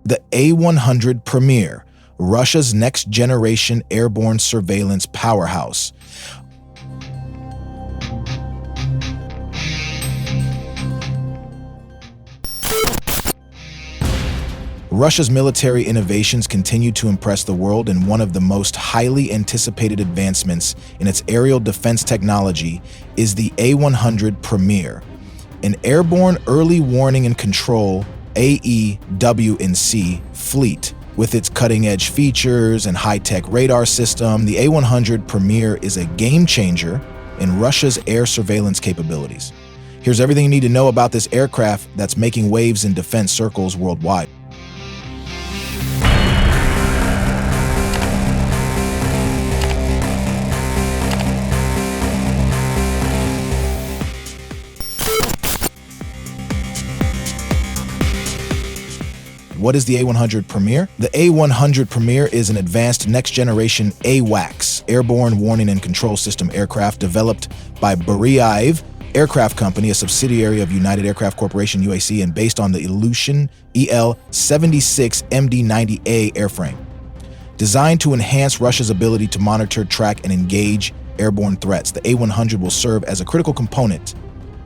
The A-100 Premier, Russia's next-generation airborne surveillance powerhouse. Russia's military innovations continue to impress the world, and one of the most highly anticipated advancements in its aerial defense technology is the A-100 Premier, an airborne early warning and control AEW&C fleet. With its cutting-edge features and high-tech radar system, the A-100 Premier is a game-changer in Russia's air surveillance capabilities. Here's everything you need to know about this aircraft that's making waves in defense circles worldwide. What is the A-100 Premier? The A-100 Premier is an advanced next-generation AWACS, Airborne Warning and Control System aircraft developed by Bureev Aircraft Company, a subsidiary of United Aircraft Corporation UAC, and based on the Ilyushin Il-76MD-90A airframe. Designed to enhance Russia's ability to monitor, track, and engage airborne threats, the A-100 will serve as a critical component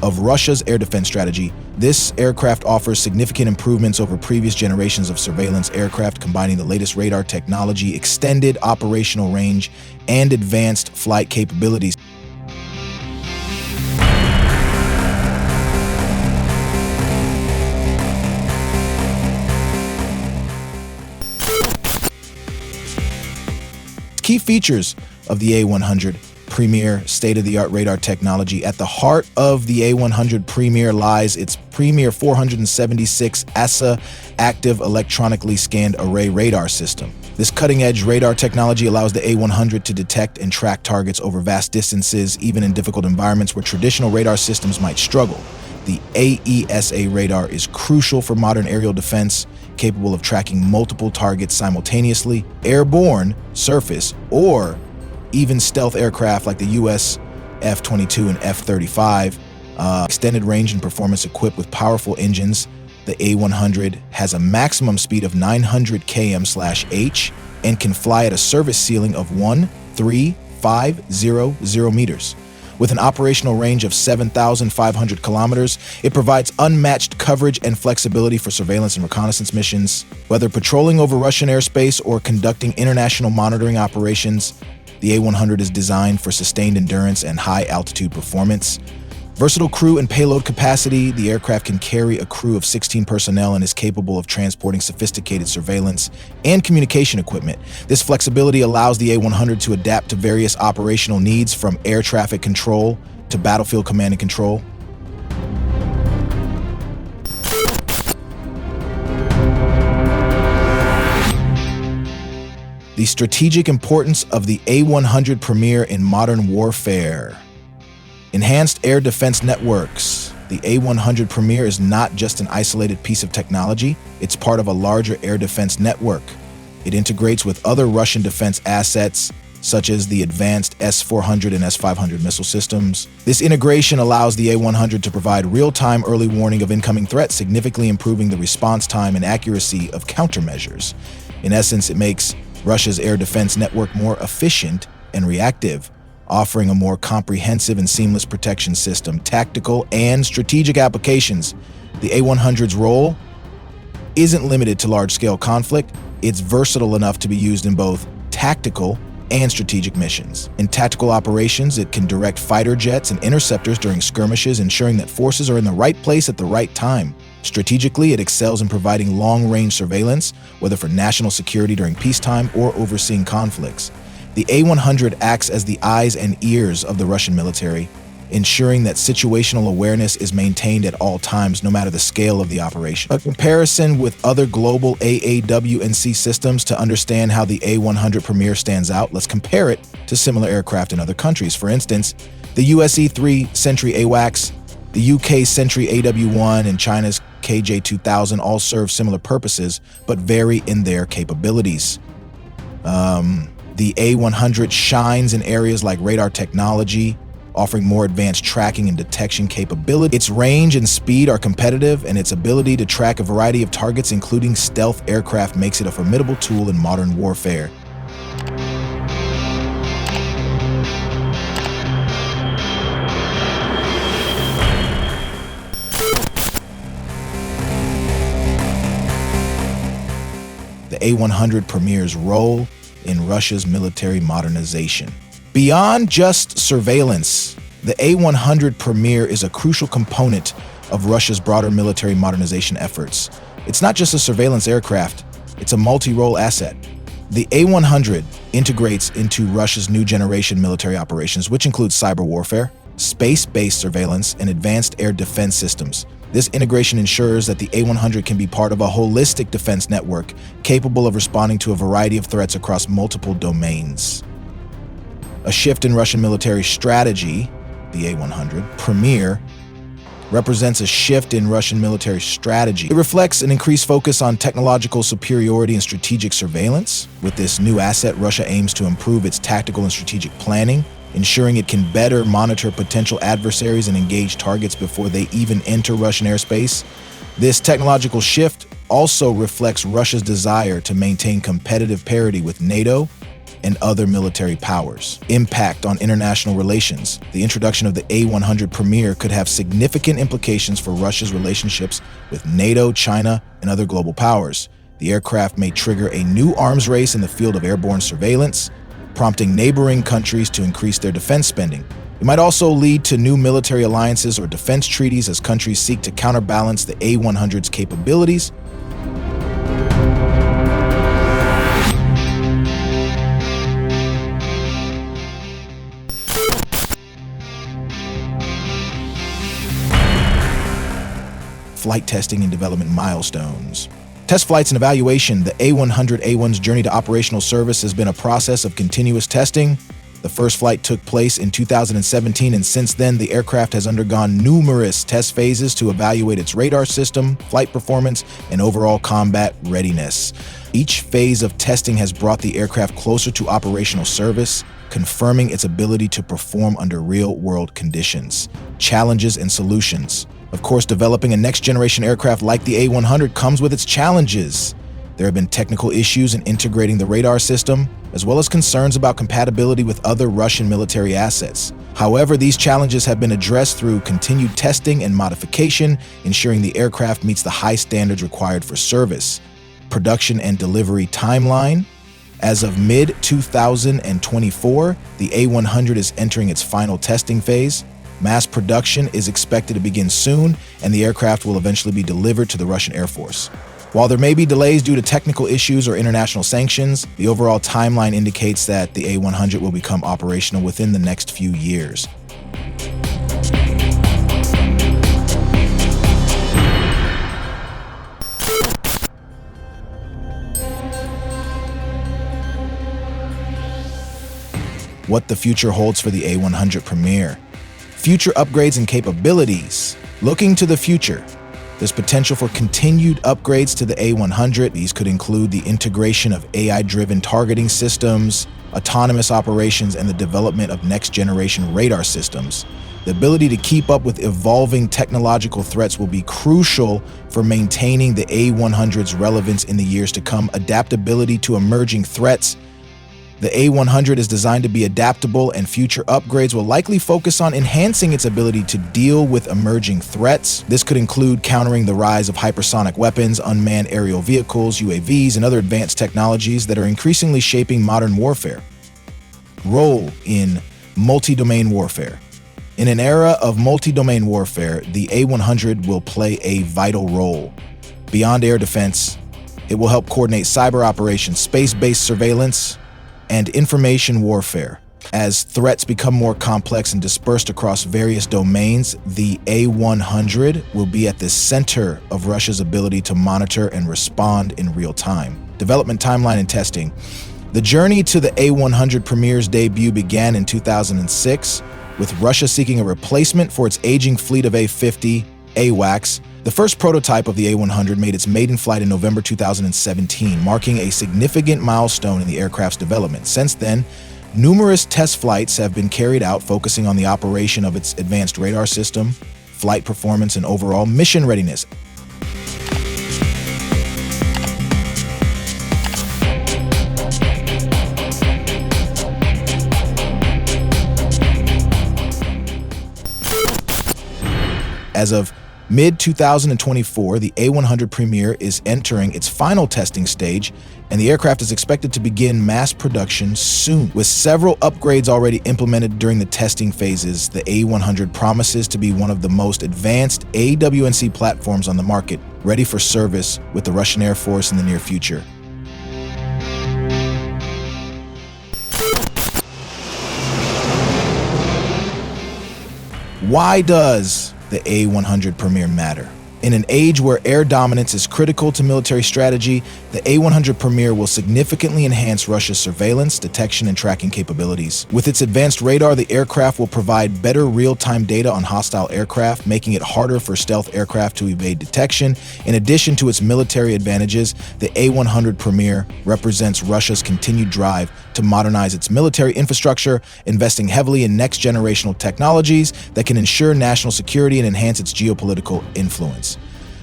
of Russia's air defense strategy. This aircraft offers significant improvements over previous generations of surveillance aircraft, combining the latest radar technology, extended operational range, and advanced flight capabilities. Key features of the A-100 Premier: state-of-the-art radar technology. At the heart of the A-100 Premier lies its Premier 476 AESA active electronically scanned array radar system. This cutting-edge radar technology allows the A-100 to detect and track targets over vast distances, even in difficult environments where traditional radar systems might struggle. The AESA radar is crucial for modern aerial defense, capable of tracking multiple targets simultaneously, airborne, surface, or even stealth aircraft like the US F-22 and F-35. Extended range and performance equipped with powerful engines. The A-100 has a maximum speed of 900 km/h and can fly at a service ceiling of 13,500 meters. With an operational range of 7,500 kilometers, it provides unmatched coverage and flexibility for surveillance and reconnaissance missions. Whether patrolling over Russian airspace or conducting international monitoring operations, the A-100 is designed for sustained endurance and high-altitude performance. Versatile crew and payload capacity: the aircraft can carry a crew of 16 personnel and is capable of transporting sophisticated surveillance and communication equipment. This flexibility allows the A-100 to adapt to various operational needs, from air traffic control to battlefield command and control. The strategic importance of the A-100 Premier in modern warfare. Enhanced air defense networks. The A-100 Premier is not just an isolated piece of technology, it's part of a larger air defense network. It integrates with other Russian defense assets, such as the advanced S-400 and S-500 missile systems. This integration allows the A-100 to provide real-time early warning of incoming threats, significantly improving the response time and accuracy of countermeasures. In essence, it makes Russia's air defense network more efficient and reactive, offering a more comprehensive and seamless protection system. Tactical and strategic applications. The A-100's role isn't limited to large-scale conflict. It's versatile enough to be used in both tactical and strategic missions. In tactical operations, it can direct fighter jets and interceptors during skirmishes, ensuring that forces are in the right place at the right time. Strategically, it excels in providing long-range surveillance, whether for national security during peacetime or overseeing conflicts. The A-100 acts as the eyes and ears of the Russian military, ensuring that situational awareness is maintained at all times, no matter the scale of the operation. A comparison with other global AAW&C systems to understand how the A-100 Premier stands out. Let's compare it to similar aircraft in other countries. For instance, the US E-3 Sentry AWACS, the UK Sentry AW1, and China's KJ-2000 all serve similar purposes, but vary in their capabilities. The A-100 shines in areas like radar technology, offering more advanced tracking and detection capability. Its range and speed are competitive, and its ability to track a variety of targets, including stealth aircraft, makes it a formidable tool in modern warfare. The A-100 Premier's role in Russia's military modernization. Beyond just surveillance, the A-100 Premier is a crucial component of Russia's broader military modernization efforts. It's not just a surveillance aircraft, it's a multi-role asset. The A-100 integrates into Russia's new generation military operations, which includes cyber warfare, space-based surveillance, and advanced air defense systems. This integration ensures that the A-100 can be part of a holistic defense network capable of responding to a variety of threats across multiple domains. A shift in Russian military strategy, the A-100 Premier, represents a shift in Russian military strategy. It reflects an increased focus on technological superiority and strategic surveillance. With this new asset, Russia aims to improve its tactical and strategic planning, ensuring it can better monitor potential adversaries and engage targets before they even enter Russian airspace. This technological shift also reflects Russia's desire to maintain competitive parity with NATO and other military powers. Impact on international relations. The introduction of the A-100 Premier could have significant implications for Russia's relationships with NATO, China, and other global powers. The aircraft may trigger a new arms race in the field of airborne surveillance, prompting neighboring countries to increase their defense spending. It might also lead to new military alliances or defense treaties as countries seek to counterbalance the A-100's capabilities. Flight testing and development milestones. Test flights and evaluation. The A-100A1's journey to operational service has been a process of continuous testing. The first flight took place in 2017, and since then, the aircraft has undergone numerous test phases to evaluate its radar system, flight performance, and overall combat readiness. Each phase of testing has brought the aircraft closer to operational service, confirming its ability to perform under real-world conditions. Challenges and solutions. Of course, developing a next-generation aircraft like the A-100 comes with its challenges. There have been technical issues in integrating the radar system, as well as concerns about compatibility with other Russian military assets. However, these challenges have been addressed through continued testing and modification, ensuring the aircraft meets the high standards required for service. Production and delivery timeline. As of mid-2024, the A-100 is entering its final testing phase. Mass production is expected to begin soon, and the aircraft will eventually be delivered to the Russian Air Force. While there may be delays due to technical issues or international sanctions, the overall timeline indicates that the A-100 will become operational within the next few years. What the future holds for the A-100 Premier. Future upgrades and capabilities. Looking to the future, there's potential for continued upgrades to the A-100. These could include the integration of AI-driven targeting systems, autonomous operations, and the development of next-generation radar systems. The ability to keep up with evolving technological threats will be crucial for maintaining the A-100's relevance in the years to come. Adaptability to emerging threats. The A-100 is designed to be adaptable, and future upgrades will likely focus on enhancing its ability to deal with emerging threats. This could include countering the rise of hypersonic weapons, unmanned aerial vehicles, UAVs, and other advanced technologies that are increasingly shaping modern warfare. Role in multi-domain warfare. In an era of multi-domain warfare, the A-100 will play a vital role. Beyond air defense, it will help coordinate cyber operations, space-based surveillance, and information warfare. As threats become more complex and dispersed across various domains, the A-100 will be at the center of Russia's ability to monitor and respond in real time. Development timeline and testing. The journey to the A-100 Premier's debut began in 2006, with Russia seeking a replacement for its aging fleet of A-50 AWACS. The first prototype of the A-100 made its maiden flight in November 2017, marking a significant milestone in the aircraft's development. Since then, Numerous test flights have been carried out focusing on the operation of its advanced radar system, flight performance, and overall mission readiness. As of mid-2024, the A-100 Premier is entering its final testing stage, and the aircraft is expected to begin mass production soon. With several upgrades already implemented during the testing phases, the A-100 promises to be one of the most advanced AEW&C platforms on the market, ready for service with the Russian Air Force in the near future. Why does the A-100 Premier matter? In an age where air dominance is critical to military strategy, the A-100 Premier will significantly enhance Russia's surveillance, detection, and tracking capabilities. With its advanced radar, the aircraft will provide better real-time data on hostile aircraft, making it harder for stealth aircraft to evade detection. In addition to its military advantages, the A-100 Premier represents Russia's continued drive to modernize its military infrastructure, investing heavily in next-generational technologies that can ensure national security and enhance its geopolitical influence.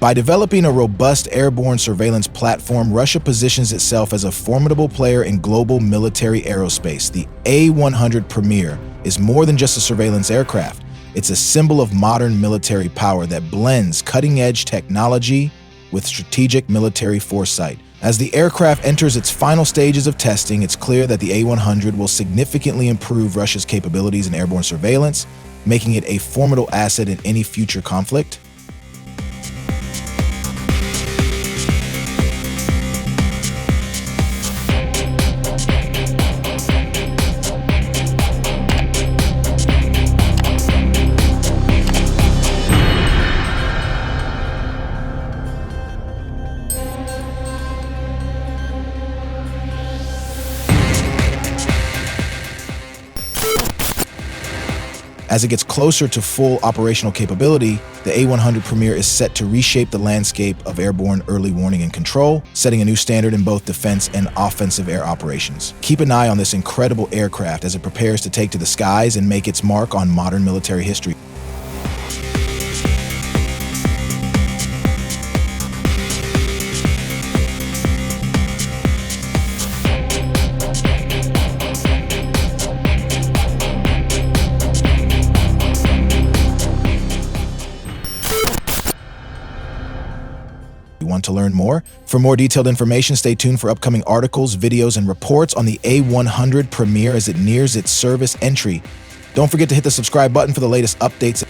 By developing a robust airborne surveillance platform, Russia positions itself as a formidable player in global military aerospace. The A-100 Premier is more than just a surveillance aircraft. It's a symbol of modern military power that blends cutting-edge technology with strategic military foresight. As the aircraft enters its final stages of testing, it's clear that the A-100 will significantly improve Russia's capabilities in airborne surveillance, making it a formidable asset in any future conflict. As it gets closer to full operational capability, the A-100 Premier is set to reshape the landscape of airborne early warning and control, setting a new standard in both defense and offensive air operations. Keep an eye on this incredible aircraft as it prepares to take to the skies and make its mark on modern military history. Want to learn more? For more detailed information, stay tuned for upcoming articles, videos, and reports on the A-100 Premier as it nears its service entry. Don't forget to hit the subscribe button for the latest updates.